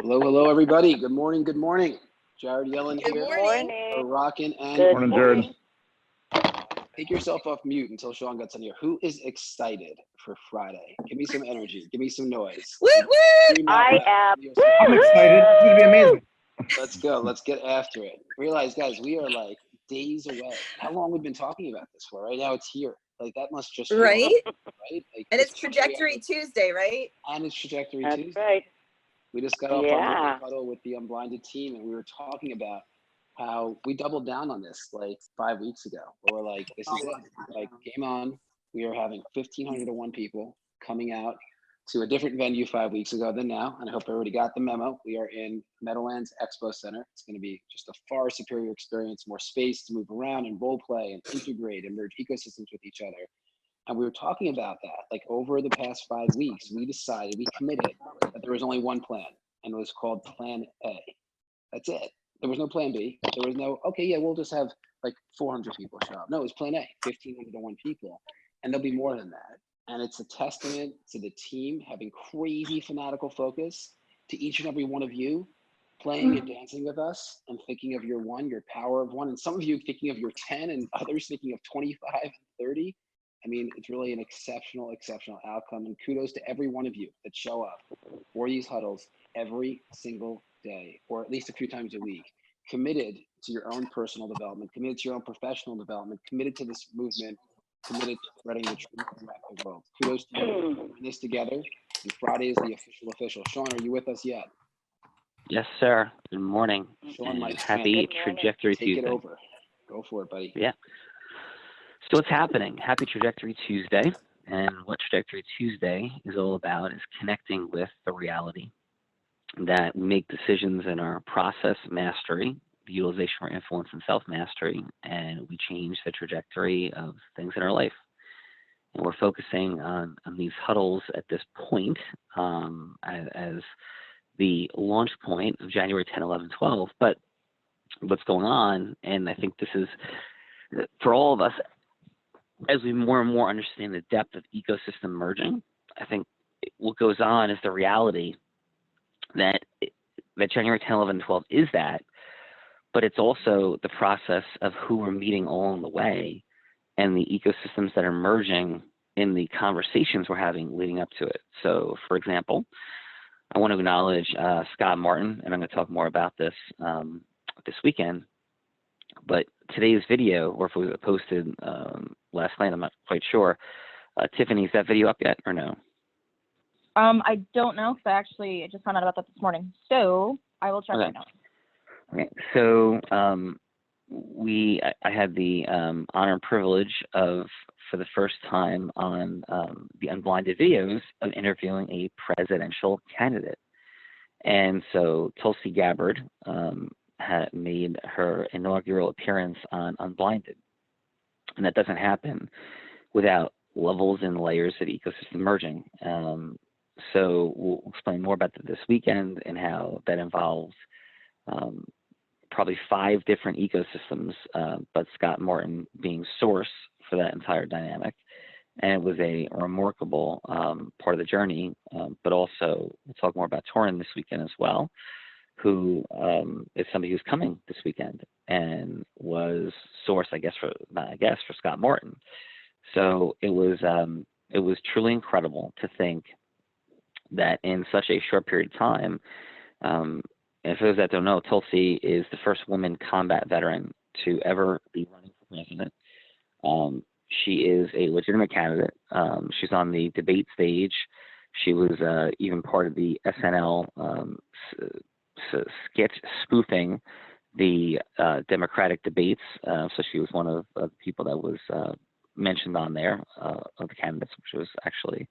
Hello, hello, everybody. Good morning, good morning. Jared Yellen Good here. morning. We're rocking and Good Morning, Jared. morning. Take yourself off mute until Sean gets in here. Who is excited for Friday? Give me some energy. Give me some noise. Woot, woot. Scream out I loud. am. I'm excited. It's going to be amazing. Let's go. Let's get after it. Realize, guys, we are like days away. How long we've been talking about this for? Right now it's here. Like that must just feel Right? right? Like, And this it's is what we Trajectory have. Tuesday, right? And it's Trajectory That's Tuesday. right. We just got off our Yeah. morning huddle with the Unblinded team, and we were talking about how we doubled down on this like 5 weeks ago. Where we're like, this is it. Like, game on. We are having 1,500 to 1 people coming out to a different venue 5 weeks ago than now. And I hope everybody got the memo. We are in Meadowlands Expo Center. It's going to be just a far superior experience, more space to move around and role play and integrate and merge ecosystems with each other. And we were talking about that. Like over the past 5 weeks, we committed that there was only one plan, and it was called Plan A. That's it. There was no Plan B. There was no, okay, yeah, we'll just have like 400 people show up. No, it was Plan A, 1,500 to 1 people. And there'll be more than that. And it's a testament to the team having crazy fanatical focus, to each and every one of you playing and dancing with us and thinking of your 1, your power of 1, and some of you thinking of your 10 and others thinking of 25 and 30. I mean, it's really an exceptional, exceptional outcome. And kudos to every one of you that show up for these huddles every single day, or at least a few times a week, committed to your own personal development, committed to your own professional development, committed to this movement, committed to spreading the truth around the world. Kudos to you. We're doing this together. And Friday is the official. Sean, are you with us yet? Yes, sir. Good morning. Sean, my Happy Good morning. Trajectory take Tuesday. it over. Go for it, buddy. Yeah. So what's happening? Happy Trajectory Tuesday. And what Trajectory Tuesday is all about is connecting with the reality that we make decisions in our process mastery, the utilization of our influence and self-mastery, and we change the trajectory of things in our life. And we're focusing on these huddles at this point as the launch point of January 10, 11, 12. But what's going on, and I think this is, for all of us, as we more and more understand the depth of ecosystem merging, I think what goes on is the reality that January 10, 11, 12 is that, but it's also the process of who we're meeting along the way and the ecosystems that are merging in the conversations we're having leading up to it. So, for example, I want to acknowledge Scott Martin, and I'm going to talk more about this this weekend. But today's video, or if it was posted last night, I'm not quite sure. Tiffany, is that video up yet or no? I don't know, because I just found out about that this morning. So I will check right now. Okay. So I had the honor and privilege of, for the first time on the Unblinded videos, of interviewing a presidential candidate. And so Tulsi Gabbard had made her inaugural appearance on Unblinded. And that doesn't happen without levels and layers of ecosystem merging. So we'll explain more about that this weekend and how that involves probably 5 different ecosystems, but Scott Martin being source for that entire dynamic. And it was a remarkable part of the journey, but also we'll talk more about Torin this weekend as well, who is somebody who's coming this weekend and was source, for Scott Martin. So it was truly incredible to think that in such a short period of time, and for those that don't know, Tulsi is the first woman combat veteran to ever be running for president. She is a legitimate candidate. She's on the debate stage. She was even part of the SNL sketch spoofing the Democratic debates. So she was one of the people that was mentioned on there of the candidates, which was actually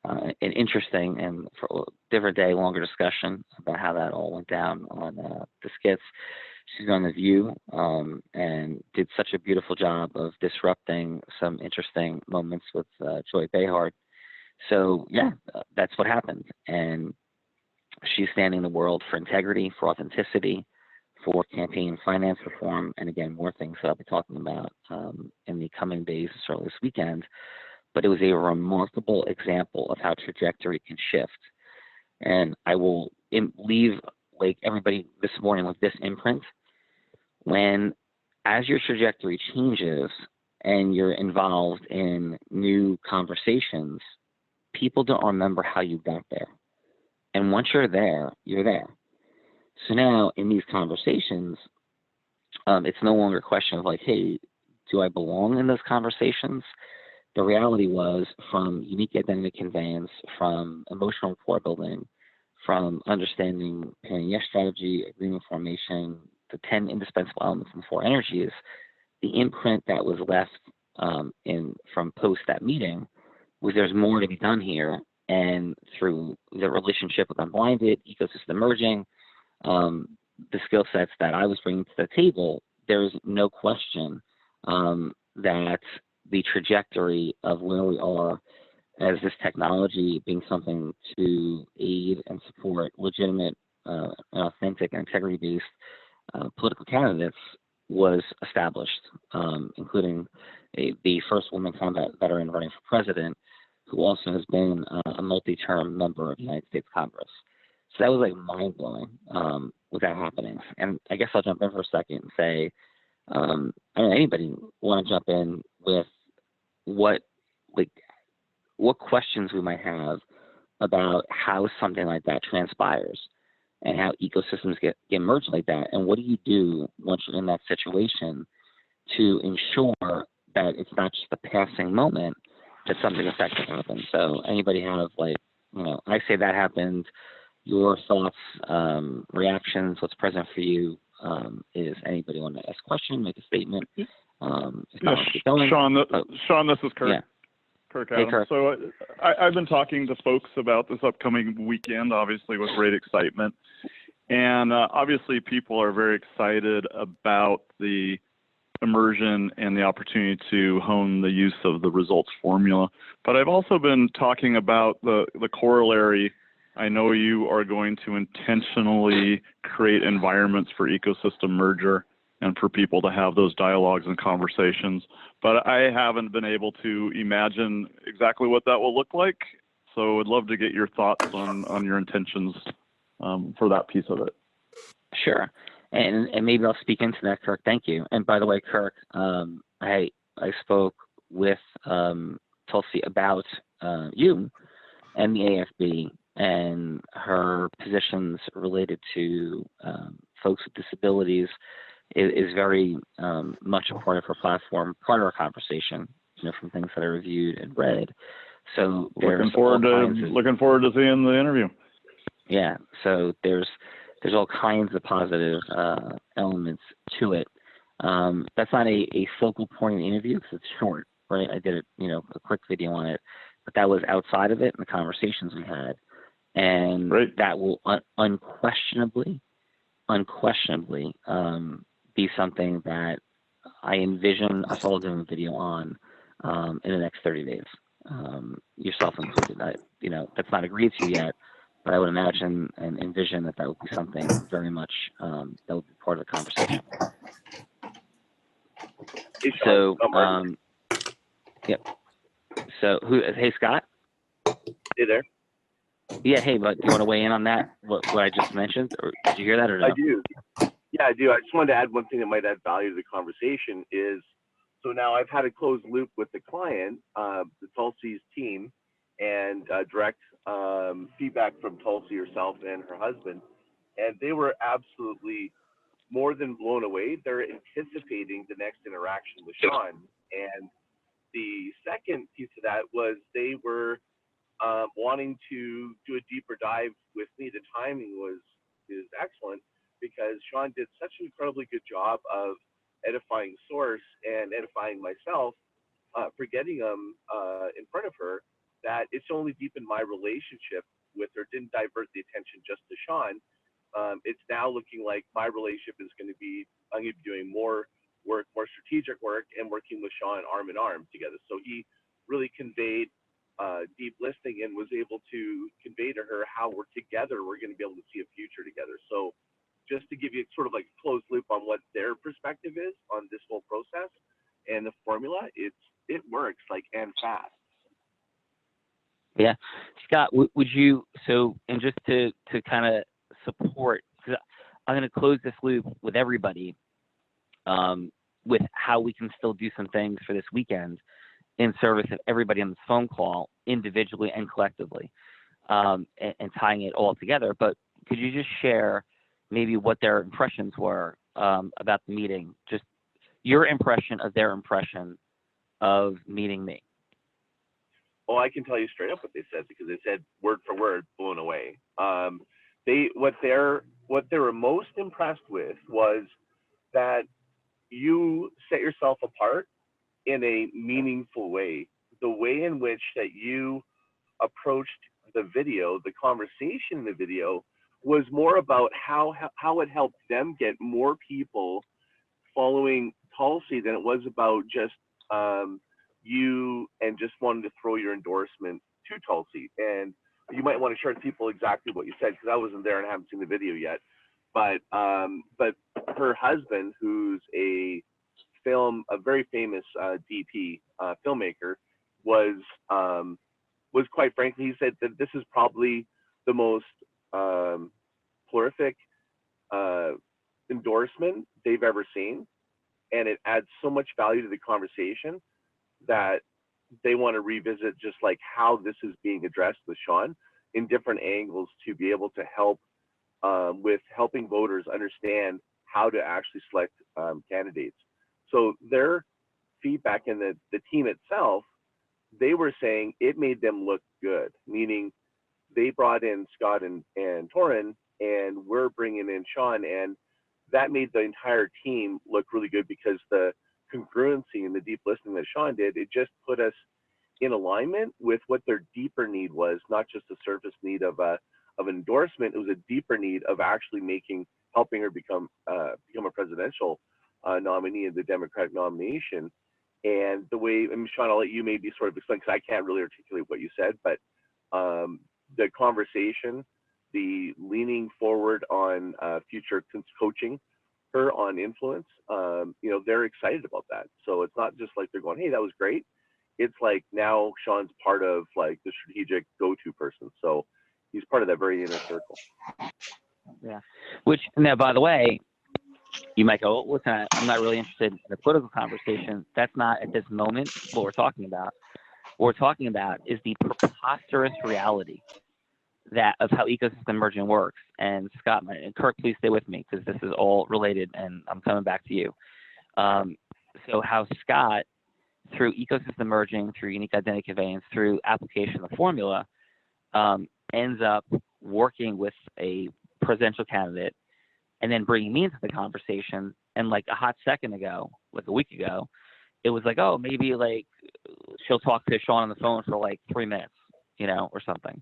an interesting and for a different day, longer discussion about how that all went down on the skits. She's on The View and did such a beautiful job of disrupting some interesting moments with Joy Behar. So yeah, that's what happened. And she's standing the world for integrity, for authenticity, for campaign finance reform, and again, more things that I'll be talking about in the coming days, certainly this weekend. But it was a remarkable example of how trajectory can shift. And I will leave like everybody this morning with this imprint, as your trajectory changes and you're involved in new conversations, people don't remember how you got there. And once you're there, you're there. So now in these conversations, it's no longer a question of like, hey, do I belong in those conversations? The reality was, from unique identity conveyance, from emotional rapport building, from understanding parenting yes strategy, agreement formation, the 10 indispensable elements and 4 energies, the imprint that was left from post that meeting was there's more to be done here. And through the relationship with Unblinded, ecosystem merging, the skill sets that I was bringing to the table, there's no question that the trajectory of where we are as this technology being something to aid and support legitimate, authentic, and integrity-based political candidates was established, including the first woman combat veteran running for president, who also has been a multi-term member of the United States Congress. So that was like mind-blowing with that happening. And I guess I'll jump in for a second and say, I don't know, anybody want to jump in with what questions we might have about how something like that transpires and how ecosystems get merged like that, and what do you do once you're in that situation to ensure that it's not just a passing moment, that something effective happens. So anybody have I say that happened, your thoughts, reactions, what's present for you, is anybody want to ask a question, make a statement? Sean, this is Kirk. Yeah. Kirk Hey, Adams. Kirk. So I've been talking to folks about this upcoming weekend, obviously with great excitement. And obviously people are very excited about the immersion and the opportunity to hone the use of the results formula. But I've also been talking about the corollary. I know you are going to intentionally create environments for ecosystem merger and for people to have those dialogues and conversations. But I haven't been able to imagine exactly what that will look like. So I'd love to get your thoughts on your intentions for that piece of it. Sure. And maybe I'll speak into that, Kirk. Thank you. And by the way, Kirk, I spoke with Tulsi about you and the AFB and her positions related to folks with disabilities is very much a part of her platform, part of our conversation, from things that I reviewed and read. So looking forward to seeing the interview. Yeah. So there's all kinds of positive elements to it. That's not a focal point in the interview because it's short, right? I did a quick video on it, but that was outside of it and the conversations we had. And Great. That will unquestionably be something that I envision us all doing a video on in the next 30 days, yourself included. That's not agreed to yet, but I would imagine and envision that would be something very much that would be part of the conversation. So, yep. So, hey, Scott? Hey there. Yeah, hey, but do you want to weigh in on that, what I just mentioned? Or did you hear that or no? I do. Yeah, I do. I just wanted to add one thing that might add value to the conversation is, so now I've had a closed loop with the client, the Tulsi's team, and direct feedback from Tulsi herself and her husband, and they were absolutely more than blown away. They're anticipating the next interaction with Sean. And the second piece of that was they were wanting to do a deeper dive with me. The timing is excellent because Sean did such an incredibly good job of edifying Source and edifying myself for getting them in front of her, that it's only deepened my relationship with her, didn't divert the attention just to Sean. It's now looking like my relationship is going to be, I'm going to be doing more work, more strategic work, and working with Sean arm in arm together. So he really conveyed deep listening and was able to convey to her how we're together, we're going to be able to see a future together. So just to give you sort of like a closed loop on what their perspective is on this whole process and the formula, it works and fast. Yeah. Scott, would you, and just to kind of support, because I'm going to close this loop with everybody with how we can still do some things for this weekend in service of everybody on this phone call, individually and collectively, and tying it all together. But could you just share maybe what their impressions were about the meeting, just your impression of their impression of meeting me? Oh, I can tell you straight up what they said, because they said word for word, blown away. What they were most impressed with was that you set yourself apart in a meaningful way. The way in which that you approached the video, the conversation in the video, was more about how it helped them get more people following Tulsi than it was about just you and just wanting to throw your endorsement to Tulsi. And you might want to share with people exactly what you said, because I wasn't there and I haven't seen the video yet. But her husband, who's a very famous DP filmmaker, was quite frankly, he said that this is probably the most prolific endorsement they've ever seen, and it adds so much value to the conversation that they want to revisit just like how this is being addressed with Sean in different angles to be able to help with helping voters understand how to actually select candidates. So their feedback and the team itself, they were saying it made them look good, meaning they brought in Scott and Torrin, and we're bringing in Sean, and that made the entire team look really good, because the congruency and the deep listening that Sean did, it just put us in alignment with what their deeper need was, not just a surface need of an endorsement. It was a deeper need of actually helping her become a presidential nominee in the Democratic nomination. And the way, and Sean, I'll let you maybe sort of explain, because I can't really articulate what you said, but the conversation, the leaning forward on future coaching her on influence, they're excited about that. So it's not just like they're going, hey, that was great. It's like now Sean's part of like the strategic go-to person. So he's part of that very inner circle. Yeah. Which, now, by the way, you might go, well, listen, I'm not really interested in the political conversation. That's not at this moment what we're talking about. What we're talking about is the preposterous reality of how ecosystem merging works. And Scott and Kirk, please stay with me, because this is all related, and I'm coming back to you. So how Scott, through ecosystem merging, through unique identity conveyance, through application of the formula, ends up working with a presidential candidate and then bringing me into the conversation. And like a hot second ago, like a week ago, it was like, oh, maybe like she'll talk to Sean on the phone for like 3 minutes, or something.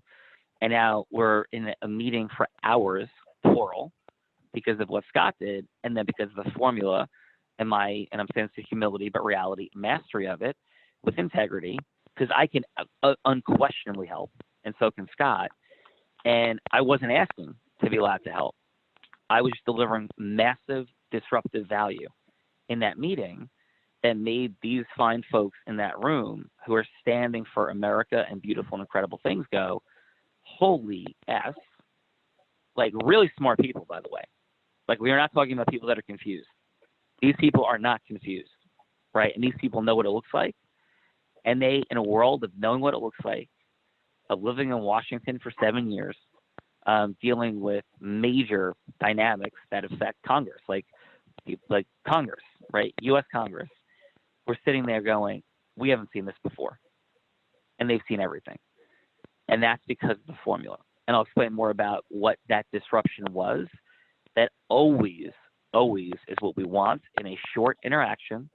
And now we're in a meeting for hours, plural, because of what Scott did, and then because of the formula and I'm saying this with humility, but reality, mastery of it with integrity, because I can unquestionably help, and so can Scott. And I wasn't asking to be allowed to help. I was delivering massive disruptive value in that meeting that made these fine folks in that room who are standing for America and beautiful and incredible things go, holy S, like really smart people, by the way. Like, we are not talking about people that are confused. These people are not confused, right? And these people know what it looks like. And they, in a world of knowing what it looks like, of living in Washington for 7 years, dealing with major dynamics that affect Congress, like Congress, right? U.S. Congress. We're sitting there going, we haven't seen this before. And they've seen everything. And that's because of the formula. And I'll explain more about what that disruption was. That always is what we want in a short interaction,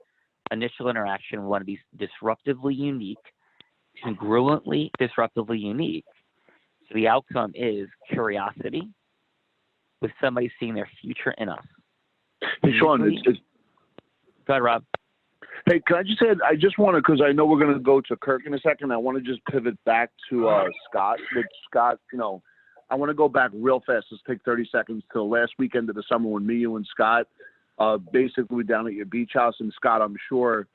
initial interaction. We want to be disruptively unique, congruently disruptively unique. So the outcome is curiosity with somebody seeing their future in us. Hey, Sean, go ahead, Rob. Hey, can I just say, I just want to, because I know we're going to go to Kirk in a second. I want to just pivot back to Scott. With Scott, I want to go back real fast. Let's take 30 seconds to the last weekend of the summer when me, you, and Scott basically were down at your beach house. And Scott, I'm sure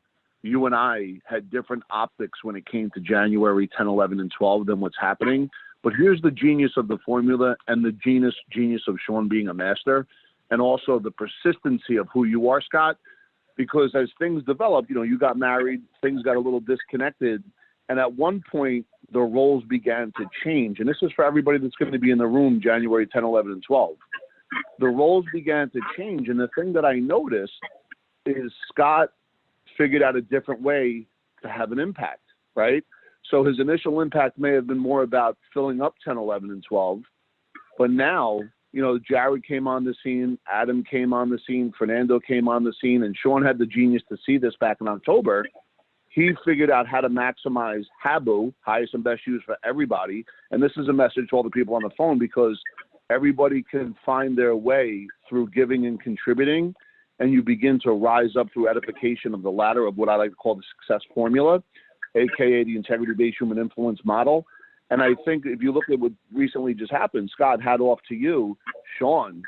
you and I had different optics when it came to January 10, 11, and 12 than what's happening. But here's the genius of the formula and the genius of Sean being a master. and also the persistency of who you are, Scott. Because as things developed, you got married, things got a little disconnected. And at one point, the roles began to change. And this is for everybody that's going to be in the room January 10, 11, and 12. The roles began to change. And the thing that I noticed is Scott figured out a different way to have an impact, right? So his initial impact may have been more about filling up 10, 11, and 12. But now, Jared came on the scene, Adam came on the scene, Fernando came on the scene, and Sean had the genius to see this back in October. He figured out how to maximize HABU, highest and best use for everybody. And this is a message to all the people on the phone, because everybody can find their way through giving and contributing, and you begin to rise up through edification of the ladder of what I like to call the success formula, aka the integrity-based human influence model. And I think if you look at what recently just happened, Scott, hat off to you, Sean.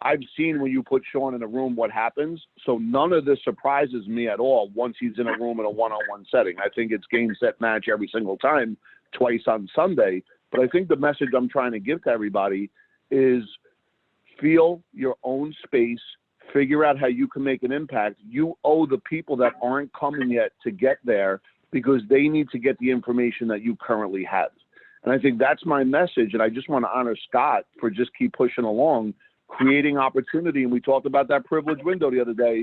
I've seen when you put Sean in a room what happens. So none of this surprises me at all once he's in a room in a one-on-one setting. I think it's game, set, match every single time, twice on Sunday. But I think the message I'm trying to give to everybody is feel your own space, figure out how you can make an impact. You owe the people that aren't coming yet to get there, because they need to get the information that you currently have. And I think that's my message. And I just want to honor Scott for just keep pushing along, creating opportunity. And we talked about that privilege window the other day.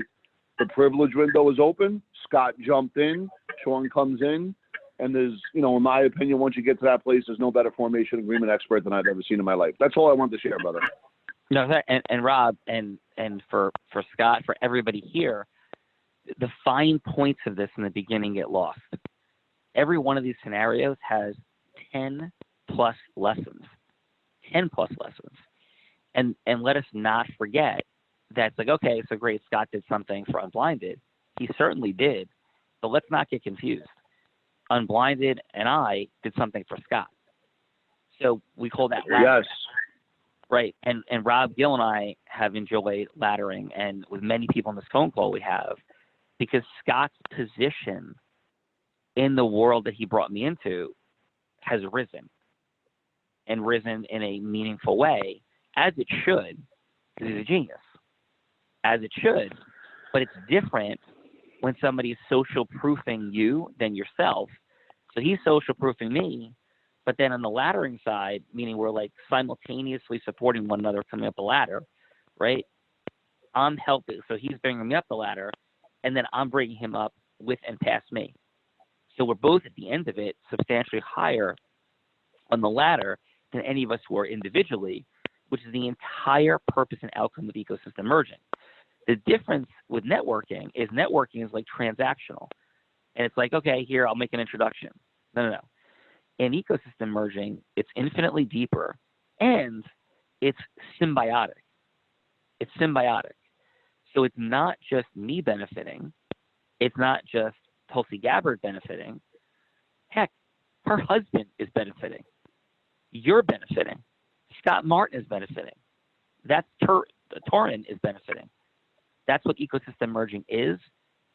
The privilege window is open. Scott jumped in. Sean comes in. And there's, in my opinion, once you get to that place, there's no better formation agreement expert than I've ever seen in my life. That's all I wanted to share, brother. No, and Rob, and for Scott, for everybody here, the fine points of this in the beginning get lost. Every one of these scenarios has 10 plus lessons. And let us not forget that it's like, okay, so great, Scott did something for Unblinded. He certainly did, but let's not get confused. Unblinded and I did something for Scott. So we call that laddering. Yes. Right. And Rob Gill and I have enjoyed laddering, and with many people on this phone call we have, because Scott's position in the world that he brought me into has risen, and risen in a meaningful way, as it should, because he's a genius, as it should. But it's different when somebody's social proofing you than yourself. So he's social proofing me, but then on the laddering side, meaning we're like simultaneously supporting one another coming up the ladder, right? I'm helping, so he's bringing me up the ladder, and then I'm bringing him up with and past me. So we're both at the end of it substantially higher on the ladder than any of us were individually, which is the entire purpose and outcome of ecosystem merging. The difference with networking is like transactional. And it's like, okay, here, I'll make an introduction. No. In ecosystem merging, it's infinitely deeper, and it's symbiotic. So it's not just me benefiting. It's not just Tulsi Gabbard benefiting. Heck, her husband is benefiting. You're benefiting. Scott Martin is benefiting. Torin is benefiting. That's what ecosystem merging is.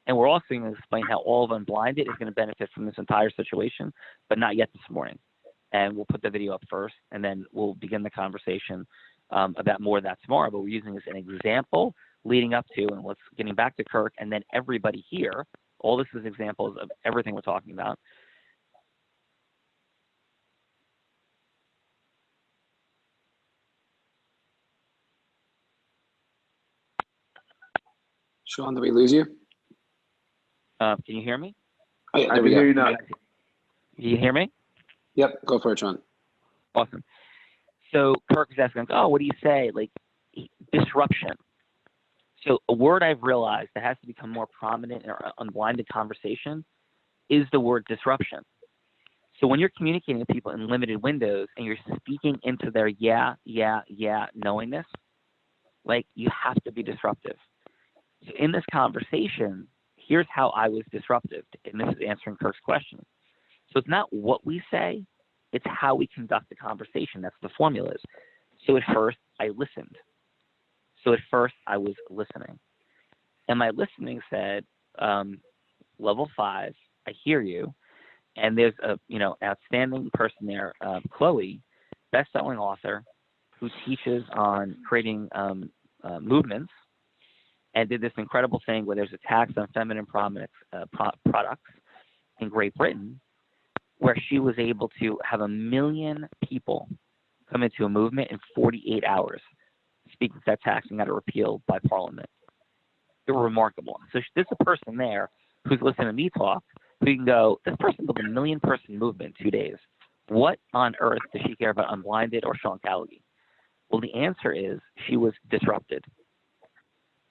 And we're also going to explain how all of Unblinded is going to benefit from this entire situation, but not yet this morning. And we'll put the video up first, and then we'll begin the conversation about more of that tomorrow. But we're using this as an example leading up to, and getting back to Kirk, and then everybody here. All this is examples of everything we're talking about. Sean, did we lose you? Can you hear me? Oh, yeah, I there can we hear you go. now. You hear me? Yep, go for it, Sean. Awesome. So Kirk is asking, what do you say? Like, disruption. So a word I've realized that has to become more prominent in our unblinded conversation is the word disruption. So when you're communicating with people in limited windows and you're speaking into their yeah knowingness, like, you have to be disruptive. So in this conversation, here's how I was disruptive, and this is answering Kirk's question. So it's not what we say, it's how we conduct the conversation. That's the formula is. So at first, I listened. So at first, I was listening. And my listening said, level 5, I hear you. And there's a outstanding person there, Chloe, best-selling author, who teaches on creating movements, and did this incredible thing where there's a tax on feminine products in Great Britain, where she was able to have 1 million people come into a movement in 48 hours, speaking to that tax and got it repealed by Parliament. They were remarkable. So there's a person there who's listening to me talk who you can go, this person built a 1 million person movement in 2 days. What on earth does she care about Unblinded or Sean Callaghan? Well, the answer is she was disrupted.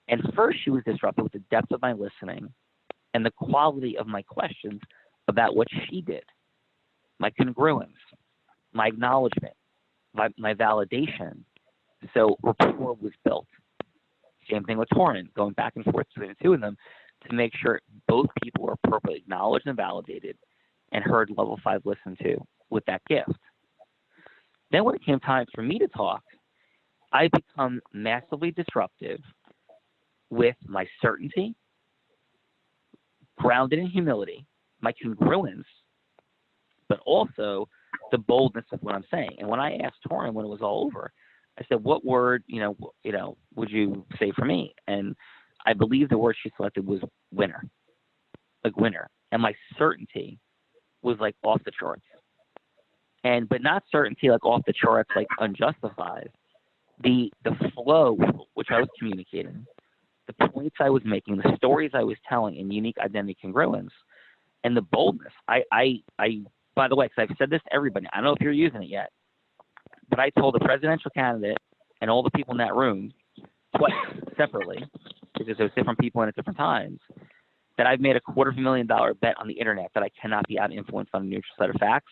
And first, she was disrupted with the depth of my listening and the quality of my questions about what she did, my congruence, my acknowledgement, my validation. So rapport was built. Same thing with Torrin, going back and forth between the two of them to make sure both people were appropriately acknowledged and validated and heard level 5 listened to with that gift. Then when it came time for me to talk, I become massively disruptive with my certainty, grounded in humility, my congruence, but also the boldness of what I'm saying. And when I asked Torrin when it was all over, I said, what word, would you say for me? And I believe the word she selected was winner, like winner. And my certainty was like off the charts. But not certainty like off the charts, like unjustified. The flow which I was communicating, the points I was making, the stories I was telling in unique identity congruence, and the boldness. I by the way, because I've said this to everybody, I don't know if you're using it yet, but I told the presidential candidate and all the people in that room twice separately, because there was different people in at different times, that I've made a $250,000 bet on the internet that I cannot be out-influenced on a neutral set of facts.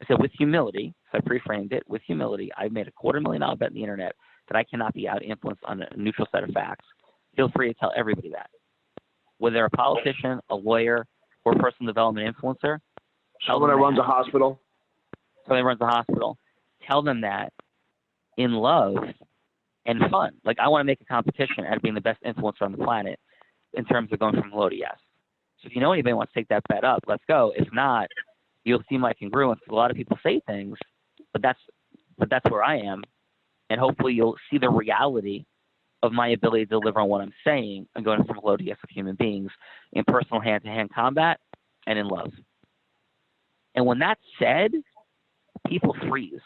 I said, with humility, so I pre-framed it, with humility, I've made a $250,000 bet on the internet that I cannot be out-influenced on a neutral set of facts. Feel free to tell everybody that. Whether they're a politician, a lawyer, or a personal development influencer. Someone that runs a hospital. Somebody runs a hospital. Tell them that in love and fun. Like, I want to make a competition at being the best influencer on the planet in terms of going from hello to yes. So if you know anybody wants to take that bet up, let's go. If not, you'll see my congruence. A lot of people say things, but that's where I am. And hopefully you'll see the reality of my ability to deliver on what I'm saying and going from hello to yes with human beings in personal hand-to-hand combat and in love. And when that's said, people freeze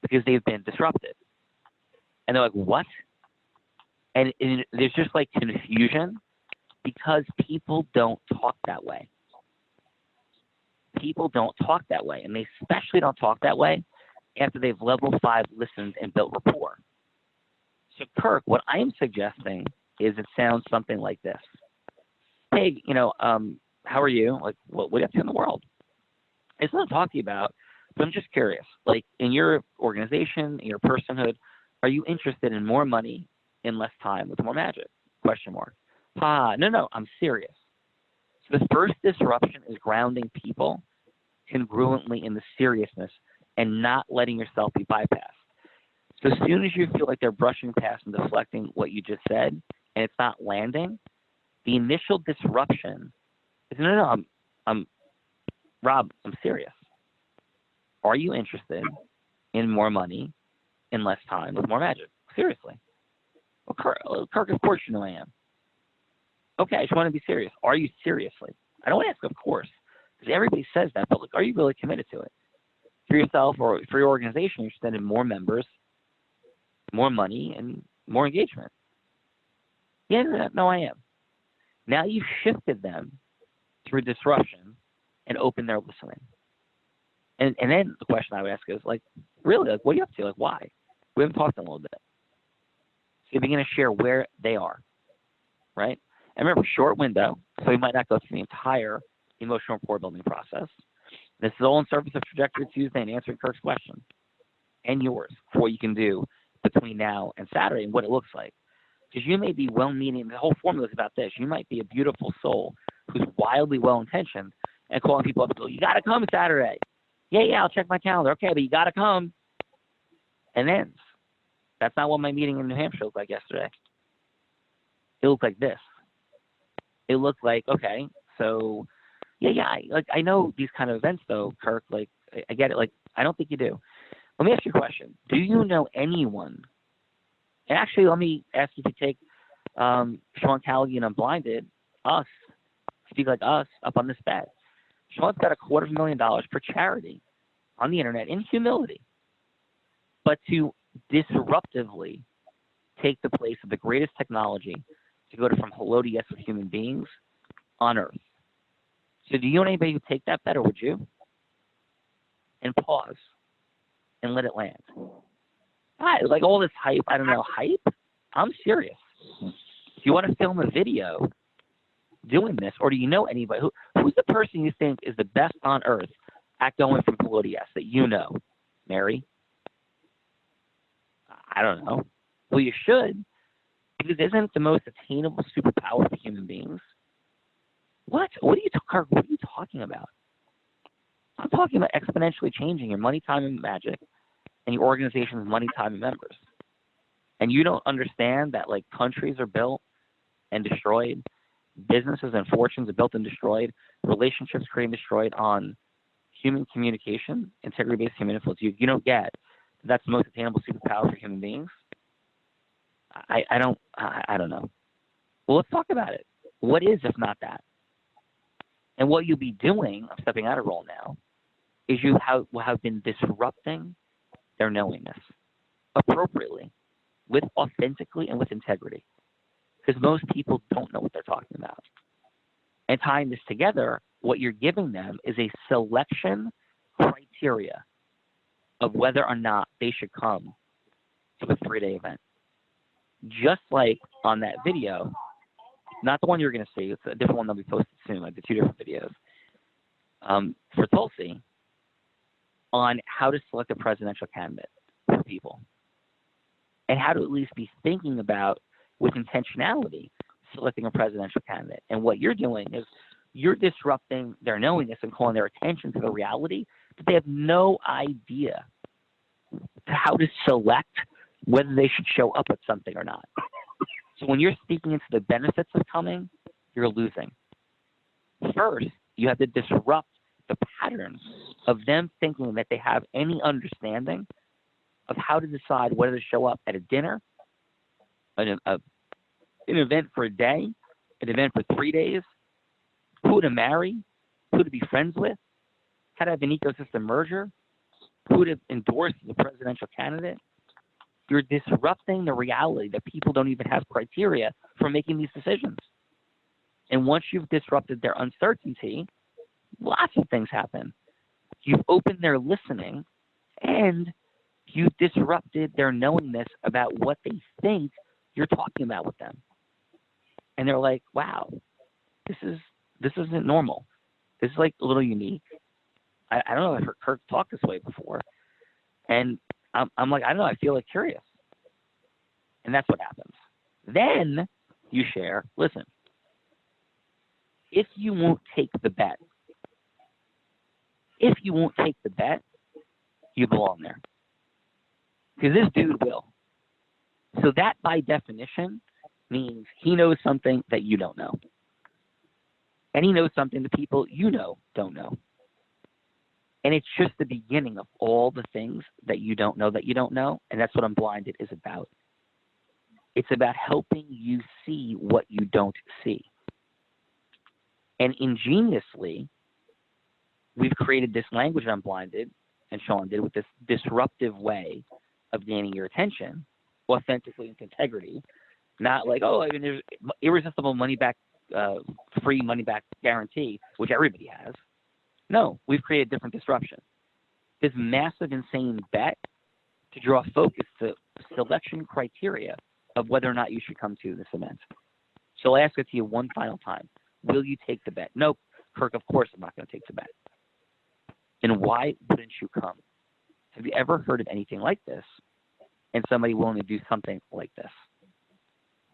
because they've been disrupted. And they're like, what? And there's just like confusion because people don't talk that way. People don't talk that way. And they especially don't talk that way after they've level 5 listened and built rapport. So Kirk, what I'm suggesting is it sounds something like this. Hey, how are you? Like, what are you up to in the world? It's not to talk to you about, but I'm just curious. Like, in your organization, in your personhood, are you interested in more money in less time with more magic? Question mark. No, I'm serious. So the first disruption is grounding people congruently in the seriousness and not letting yourself be bypassed. So as soon as you feel like they're brushing past and deflecting what you just said, and it's not landing, the initial disruption is, no, I'm Rob, I'm serious. Are you interested in more money in less time with more magic? Seriously. Well, Kirk, of course you know I am. Okay, I just want to be serious. Are you seriously? I don't ask, of course, because everybody says that, but like, are you really committed to it? For yourself or for your organization, you're interested in more members, more money, and more engagement. Yeah, no, I am. Now you've shifted them through disruption and opened their listening. And then the question I would ask is, like, really, like, what are you up to? Like, why? We haven't talked in a little bit. So you begin to share where they are, right? And remember, short window, so you might not go through the entire emotional rapport building process. This is all in service of Trajectory Tuesday and answering Kirk's question and yours for what you can do between now and Saturday and what it looks like. Because you may be well-meaning. The whole formula is about this. You might be a beautiful soul who's wildly well-intentioned and calling people up and go, you got to come Saturday. Yeah, I'll check my calendar. Okay, but you got to come. And ends. That's not what my meeting in New Hampshire looked like yesterday. It looked like this. It looked like, okay, so, I know these kind of events, though, Kirk. Like, I get it. Like, I don't think you do. Let me ask you a question. Do you know anyone And actually, let me ask you to take Sean Callaghan Unblinded, us, Speak Like Us, up on this bet. Sean's got $250,000 for charity on the internet in humility, but to disruptively take the place of the greatest technology to go to from hello to yes with human beings on Earth. So do you know anybody who would take that bet, or would you? And pause and let it land. Like all this hype, I don't know, hype? I'm serious. Do you want to film a video doing this, or do you know anybody? Who's the person you think is the best on Earth at going from hello to yes that you know? Mary? I don't know. Well, you should, because isn't it the most attainable superpower for human beings? What are you talking about? I'm talking about exponentially changing your money, time, and magic, and your organization's money, time, and members. And you don't understand that, like, countries are built and destroyed, businesses and fortunes are built and destroyed, relationships created and destroyed on human communication, integrity-based human influence. You don't get that that's the most attainable superpower for human beings? I don't know. Well, let's talk about it. What is, if not that? And what you'll be doing, I'm stepping out of role now, is you have been disrupting their knowingness appropriately, with authentically and with integrity. Because most people don't know what they're talking about. And tying this together, what you're giving them is a selection criteria of whether or not they should come to a 3-day event. Just like on that video, not the one you're going to see, it's a different one that'll be posted soon, like the 2 different videos, for Tulsi, on how to select a presidential candidate for people. And how to at least be thinking about, with intentionality, selecting a presidential candidate. And what you're doing is you're disrupting their knowingness and calling their attention to the reality that they have no idea how to select whether they should show up at something or not. So when you're speaking into the benefits of coming, you're losing. First, you have to disrupt the pattern of them thinking that they have any understanding of how to decide whether to show up at a dinner, an event for a day, an event for 3 days, who to marry, who to be friends with, how to have an ecosystem merger, who to endorse as a presidential candidate. You're disrupting the reality that people don't even have criteria for making these decisions. And once you've disrupted their uncertainty, lots of things happen. You've opened their listening, and you've disrupted their knowingness about what they think you're talking about with them. And they're like, wow, this isn't normal. This is like a little unique. I don't know if I've heard Kirk talk this way before. And I'm like, I don't know, I feel like curious. And that's what happens. Then you share, listen, if you won't take the bet, you belong there. Because this dude will. So that, by definition, means he knows something that you don't know. And he knows something the people you know don't know. And it's just the beginning of all the things that you don't know, and that's what Unblinded is about. It's about helping you see what you don't see. And ingeniously, we've created this language Unblinded, and Sean did, with this disruptive way of gaining your attention, authentically and with integrity. Not like, oh, I mean, there's irresistible money back, free money back guarantee, which everybody has. No, we've created different disruption. This massive, insane bet to draw focus to selection criteria of whether or not you should come to this event. So I'll ask it to you one final time. Will you take the bet? Nope, Kirk, of course I'm not going to take the bet. And why wouldn't you come? Have you ever heard of anything like this and somebody willing to do something like this?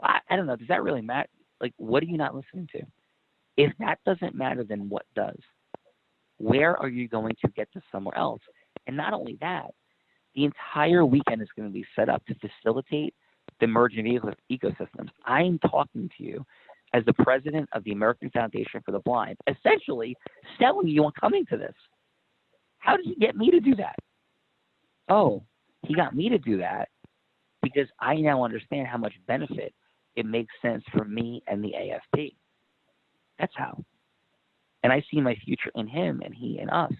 I don't know. Does that really matter? Like, what are you not listening to? If that doesn't matter, then what does? Where are you going to get to somewhere else? And not only that, the entire weekend is going to be set up to facilitate the emerging ecosystems. I'm talking to you as the president of the American Foundation for the Blind, essentially selling you on coming to this. How did he get me to do that? Oh, he got me to do that because I now understand how much benefit it makes sense for me and the AFP. That's how. And I see my future in him and he in us.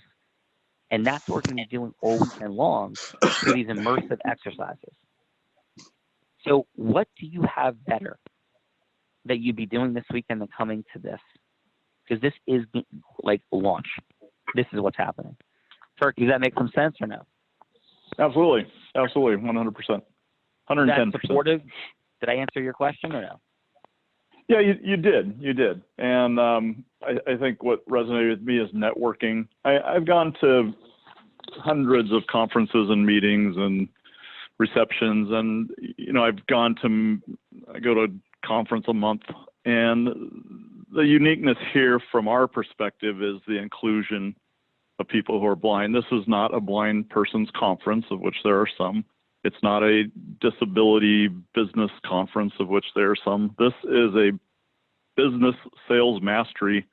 And that's what we're going to be doing all weekend long through these immersive exercises. So what do you have better that you'd be doing this weekend than coming to this? Because this is like launch. This is what's happening. Turk, does that make some sense or no? Absolutely. Absolutely. 100%. 110%. That supportive? Did I answer your question or no? Yeah, you did. You did. And I think what resonated with me is networking. I've gone to hundreds of conferences and meetings and receptions, and I go to a conference a month, and the uniqueness here from our perspective is the inclusion of people who are blind. This is not a blind person's conference, of which there are some. It's not a disability business conference, of which there are some. This is a business sales mastery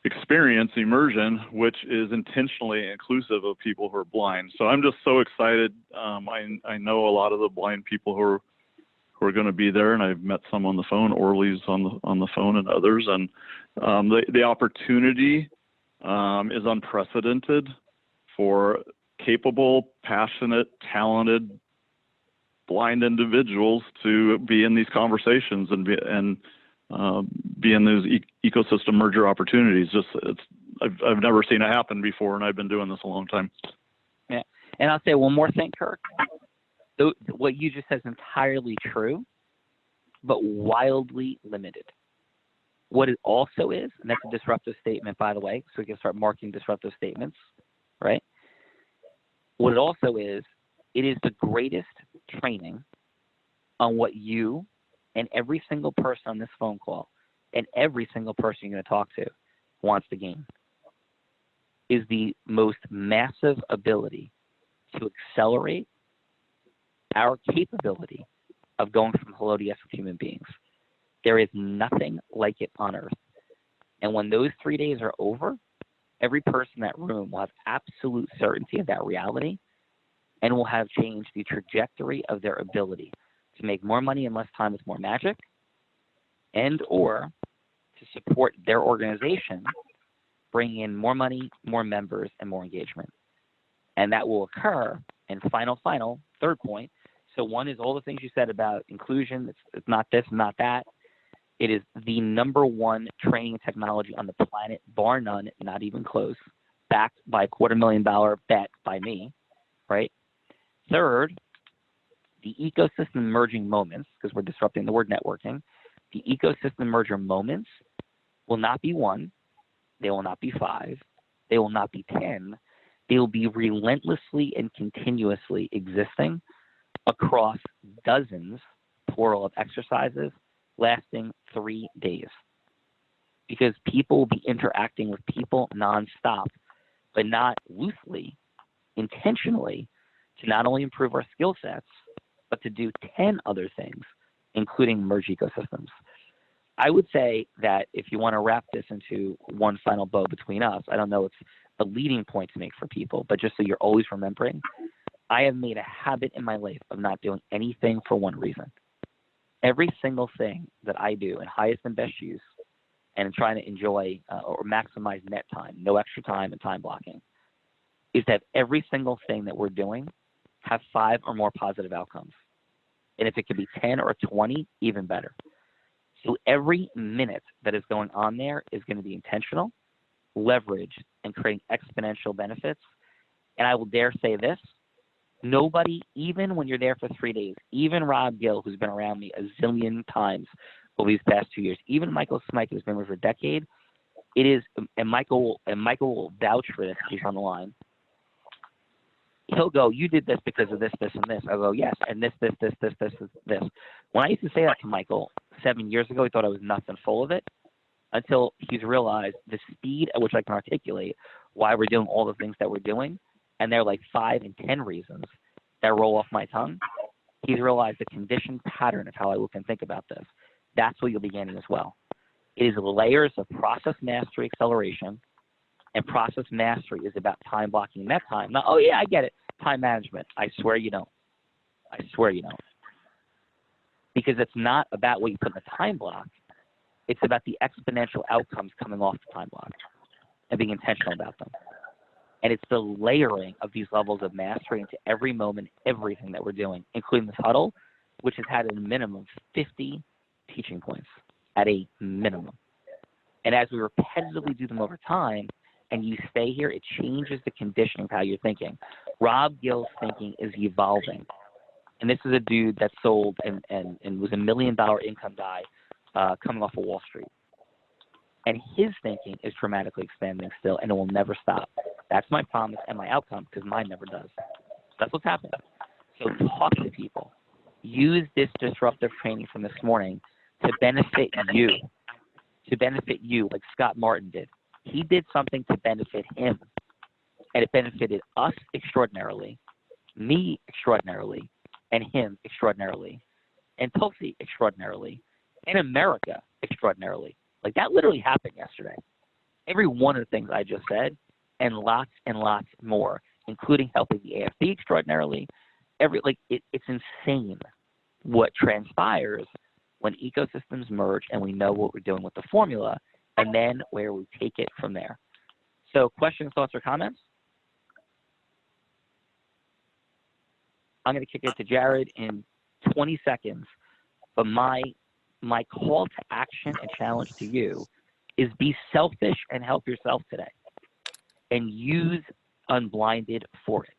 experience, immersion, which is intentionally inclusive of people who are blind. So I'm just so excited. I know a lot of the blind people who are going to be there, and I've met some on the phone. Orly's on the phone, and others. And the opportunity is unprecedented for capable, passionate, talented, blind individuals to be in these conversations and be in those ecosystem merger opportunities. I've never seen it happen before, and I've been doing this a long time. Yeah, and I'll say one more thing, Kirk. What you just said is entirely true, but wildly limited. What it also is, and that's a disruptive statement, by the way, so we can start marking disruptive statements, right? What it also is, it is the greatest training on what you and every single person on this phone call and every single person you're going to talk to wants to gain, is the most massive ability to accelerate our capability of going from hello to yes with human beings. There is nothing like it on earth. And when those 3 days are over, every person in that room will have absolute certainty of that reality and will have changed the trajectory of their ability to make more money in less time with more magic, and or to support their organization, bringing in more money, more members, and more engagement. And that will occur in final, third point. So one is all the things you said about inclusion. It's not this, not that. It is the number one training technology on the planet, bar none, not even close, backed by a $250,000 bet by me, right? Third, the ecosystem merging moments, because we're disrupting the word networking, the ecosystem merger moments will not be 1, they will not be 5, they will not be 10, they will be relentlessly and continuously existing across dozens, plural, of exercises lasting 3 days. Because people will be interacting with people nonstop, but not loosely, intentionally, to not only improve our skill sets, but to do 10 other things, including merge ecosystems. I would say that if you want to wrap this into one final bow between us, I don't know it's a leading point to make for people, but just so you're always remembering, I have made a habit in my life of not doing anything for one reason. Every single thing that I do in highest and best use and in trying to enjoy or maximize net time, no extra time and time blocking, is that every single thing that we're doing have 5 or more positive outcomes. And if it could be 10 or 20, even better. So every minute that is going on there is going to be intentional, leveraged, and creating exponential benefits. And I will dare say this, nobody, even when you're there for 3 days, even Rob Gill, who's been around me a zillion times over these past 2 years, even Michael Smike, who's been with for a decade, it is, and Michael will vouch for this, he's on the line. He'll go, you did this because of this, this, and this. I'll go, yes, and this. When I used to say that to Michael 7 years ago, he thought I was nuts and full of it, until he's realized the speed at which I can articulate why we're doing all the things that we're doing, and there are like 5 and 10 reasons that roll off my tongue. He's realized the conditioned pattern of how I look and think about this. That's what you'll be getting as well. It is layers of process mastery acceleration, and process mastery is about time blocking that time. Now, oh yeah, I get it. Time management. I swear you don't. I swear you don't. Because it's not about what you put in the time block. It's about the exponential outcomes coming off the time block and being intentional about them. And it's the layering of these levels of mastery into every moment, everything that we're doing, including this huddle, which has had a minimum of 50 teaching points at a minimum. And as we repetitively do them over time, and you stay here, it changes the conditioning of how you're thinking. Rob Gill's thinking is evolving. And this is a dude that sold and was $1 million income guy coming off of Wall Street. And his thinking is dramatically expanding still, and it will never stop. That's my promise and my outcome, because mine never does. That's what's happening. So talk to people. Use this disruptive training from this morning to benefit you like Scott Martin did. He did something to benefit him, and it benefited us extraordinarily, me extraordinarily, and him extraordinarily, and Tulsi extraordinarily, and America extraordinarily. Like, that literally happened yesterday. Every one of the things I just said, and lots more, including helping the AFB extraordinarily. It's insane what transpires when ecosystems merge and we know what we're doing with the formula, and then where we take it from there. So questions, thoughts, or comments? I'm going to kick it to Jared in 20 seconds, but my call to action and challenge to you is be selfish and help yourself today, and use Unblinded for it.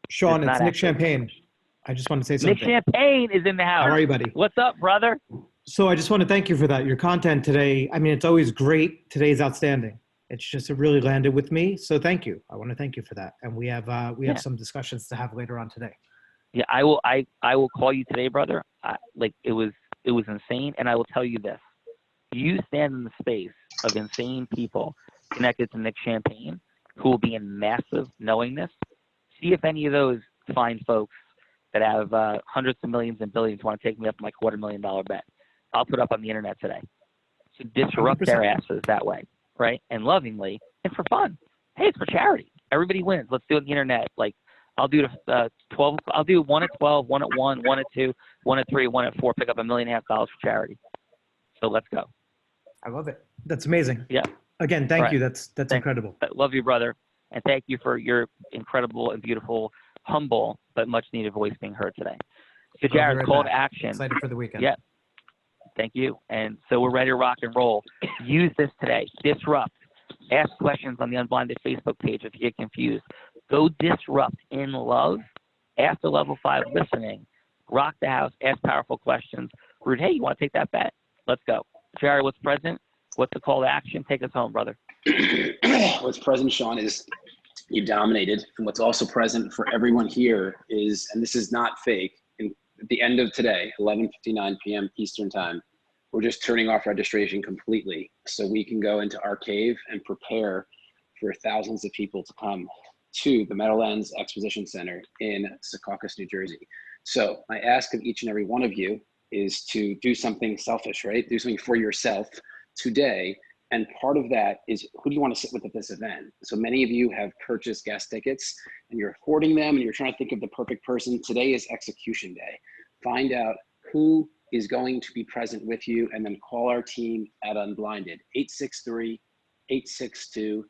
Sean, it's Nick Champagne. I just want to say something. Nick Champagne is in the house. How are you, buddy? What's up, brother? So I just want to thank you for that. Your content today, I mean, it's always great. Today's outstanding. It's just, it really landed with me. So thank you. I want to thank you for that. And we have some discussions to have later on today. Yeah, I will call you today, brother. It was insane. And I will tell you this: you stand in the space of insane people connected to Nick Champagne who will be in massive knowingness. See if any of those fine folks that have hundreds of millions and billions want to take me up my $250,000 bet. I'll put up on the internet today. So disrupt 100%. Their asses that way, right? And lovingly and for fun. Hey, it's for charity. Everybody wins. Let's do it on the internet. Like, I'll do 12. I'll do 1 at 12, 1 at 1, 1 at 2, 1 at 3, 1 at 4. Pick up $1.5 million for charity. So let's go. I love it. That's amazing. Yeah. Again, thank you. That's incredible. I love you, brother, and thank you for your incredible and beautiful, humble but much needed voice being heard today. So Jared, call to action. Excited for the weekend. Yeah. Thank you. And so we're ready to rock and roll. Use this today. Disrupt. Ask questions on the Unblinded Facebook page if you get confused. Go disrupt in love. After level 5 listening, rock the house, ask powerful questions. Rude, hey, you want to take that bet? Let's go. Jared, what's present? What's the call to action? Take us home, brother. What's present, Sean, is you dominated. And what's also present for everyone here is, and this is not fake, at the end of today, 11:59 p.m. Eastern time, we're just turning off registration completely so we can go into our cave and prepare for thousands of people to come to the Meadowlands Exposition Center in Secaucus, New Jersey. So my ask of each and every one of you is to do something selfish, right? Do something for yourself today. And part of that is, who do you want to sit with at this event? So many of you have purchased guest tickets and you're hoarding them and you're trying to think of the perfect person. Today is execution day. Find out who is going to be present with you, and then call our team at Unblinded, 863-862-5463,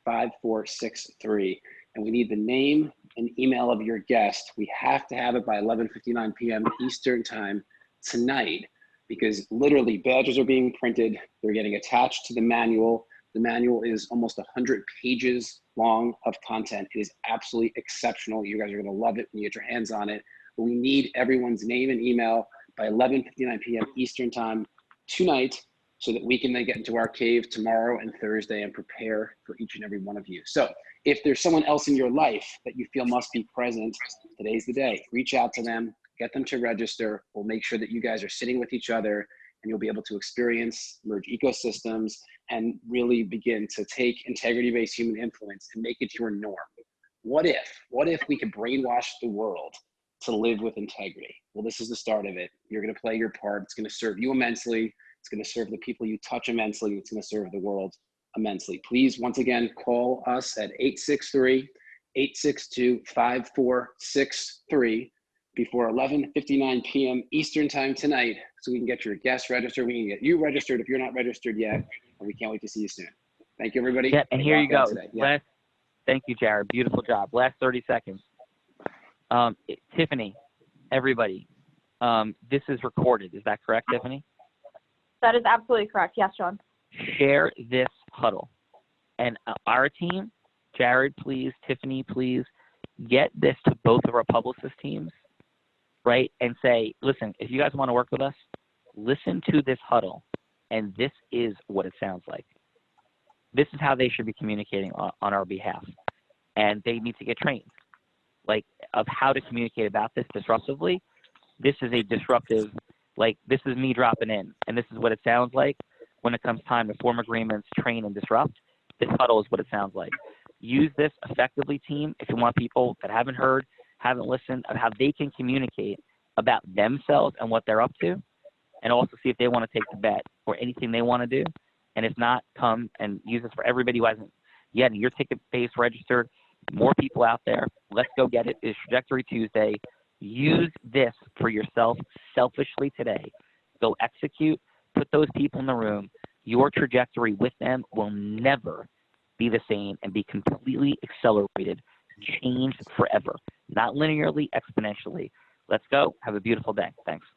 863-862-5463. And we need the name and email of your guest. We have to have it by 11:59 p.m. Eastern time tonight, because literally badges are being printed. They're getting attached to the manual. The manual is almost 100 pages long of content. It is absolutely exceptional. You guys are gonna love it when you get your hands on it. But we need everyone's name and email by 11:59 p.m. Eastern time tonight, so that we can then get into our cave tomorrow and Thursday and prepare for each and every one of you. So if there's someone else in your life that you feel must be present, today's the day. Reach out to them, get them to register. We'll make sure that you guys are sitting with each other, and you'll be able to experience merge ecosystems and really begin to take integrity-based human influence and make it your norm. What if we could brainwash the world to live with integrity? Well, this is the start of it. You're gonna play your part. It's gonna serve you immensely. It's gonna serve the people you touch immensely. It's gonna serve the world immensely. Please, once again, call us at 863-862-5463 before 11:59 p.m. Eastern time tonight, so we can get your guests registered. We can get you registered if you're not registered yet, and we can't wait to see you soon. Thank you, everybody. Yeah, and here you go. Yeah. Thank you, Jared. Beautiful job. Last 30 seconds. Tiffany, everybody, this is recorded. Is that correct, Tiffany? That is absolutely correct. Yes, Sean. Share this huddle. And our team, Jared, please, Tiffany, please, get this to both of our publicist teams, right? And say, listen, if you guys want to work with us, listen to this huddle, and this is what it sounds like. This is how they should be communicating on our behalf. And they need to get trained, like, of how to communicate about this disruptively. This is a disruptive, like, this is me dropping in, and this is what it sounds like when it comes time to form agreements, train, and disrupt. This huddle is what it sounds like. Use this effectively, team, if you want people that haven't heard, haven't listened, of how they can communicate about themselves and what they're up to, and also see if they want to take the bet or anything they want to do. And if not, come and use this for everybody who hasn't yet. Your ticket base registered, more people out there. Let's go get it. It's Trajectory Tuesday. Use this for yourself selfishly today. Go execute. Put those people in the room. Your trajectory with them will never be the same and be completely accelerated, changed forever. Not linearly, exponentially. Let's go. Have a beautiful day. Thanks.